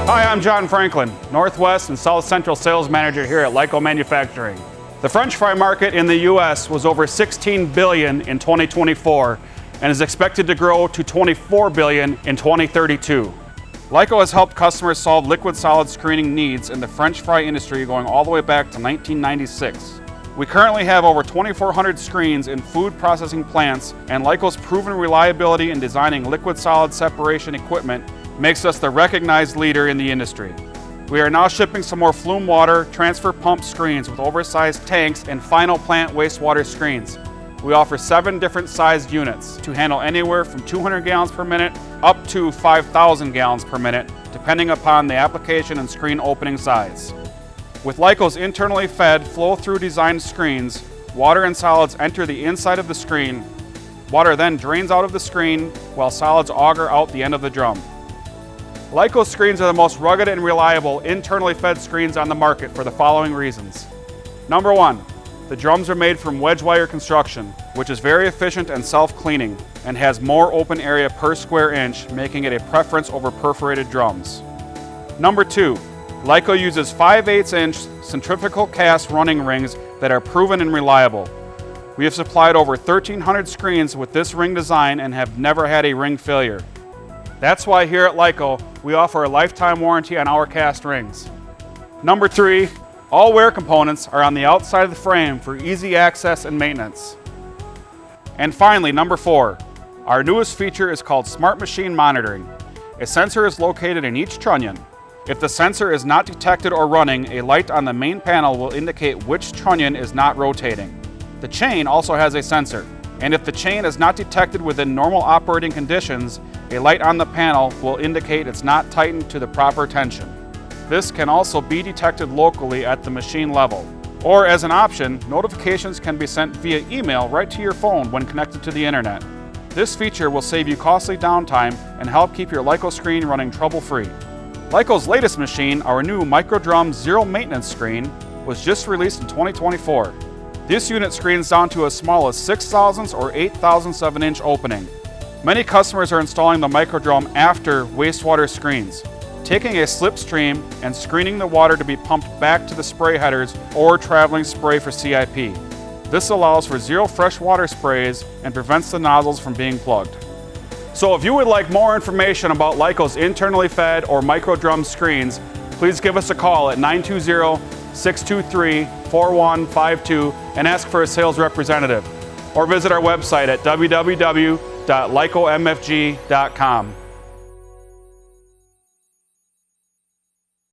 Hi, I'm John Franklin, Northwest and South Central Sales Manager here at Lyco Manufacturing. The French fry market in the U.S. was over $16 billion in 2024 and is expected to grow to $24 billion in 2032. Lyco has helped customers solve liquid-solid screening needs in the French fry industry going all the way back to 1996. We currently have over 2,400 screens in food processing plants, and Lyco's proven reliability in designing liquid-solid separation equipment makes us the recognized leader in the industry. We are now shipping some more flume water transfer pump screens with oversized tanks and final plant wastewater screens. We offer 7 different sized units to handle anywhere from 200 gallons per minute up to 5,000 gallons per minute, depending upon the application and screen opening size. With Lyco's internally fed flow-through designed screens, water and solids enter the inside of the screen. Water then drains out of the screen while solids auger out the end of the drum. Lyco screens are the most rugged and reliable internally fed screens on the market for the following reasons. Number 1, the drums are made from wedge wire construction, which is very efficient and self-cleaning and has more open area per square inch, making it a preference over perforated drums. Number 2, Lyco uses 5/8-inch centrifugal cast running rings that are proven and reliable. We have supplied over 1,300 screens with this ring design and have never had a ring failure. That's why here at Lyco, we offer a lifetime warranty on our cast rings. Number 3, all wear components are on the outside of the frame for easy access and maintenance. And finally, number 4, our newest feature is called Smart Machine Monitoring. A sensor is located in each trunnion. If the sensor is not detected or running, a light on the main panel will indicate which trunnion is not rotating. The chain also has a sensor, and if the chain is not detected within normal operating conditions, a light on the panel will indicate it's not tightened to the proper tension. This can also be detected locally at the machine level. Or as an option, notifications can be sent via email right to your phone when connected to the internet. This feature will save you costly downtime and help keep your Lyco screen running trouble-free. Lyco's latest machine, our new MicroDrum Zero Maintenance screen, was just released in 2024. This unit screens down to as small as 6/1000 or 8/1000 of an inch opening. Many customers are installing the MicroDrum after wastewater screens, taking a slipstream and screening the water to be pumped back to the spray headers or traveling spray for CIP. This allows for 0 freshwater sprays and prevents the nozzles from being plugged. So if you would like more information about Lyco's internally fed or MicroDrum screens, please give us a call at 920-623-4152 and ask for a sales representative, or visit our website at www.lycomfg.com.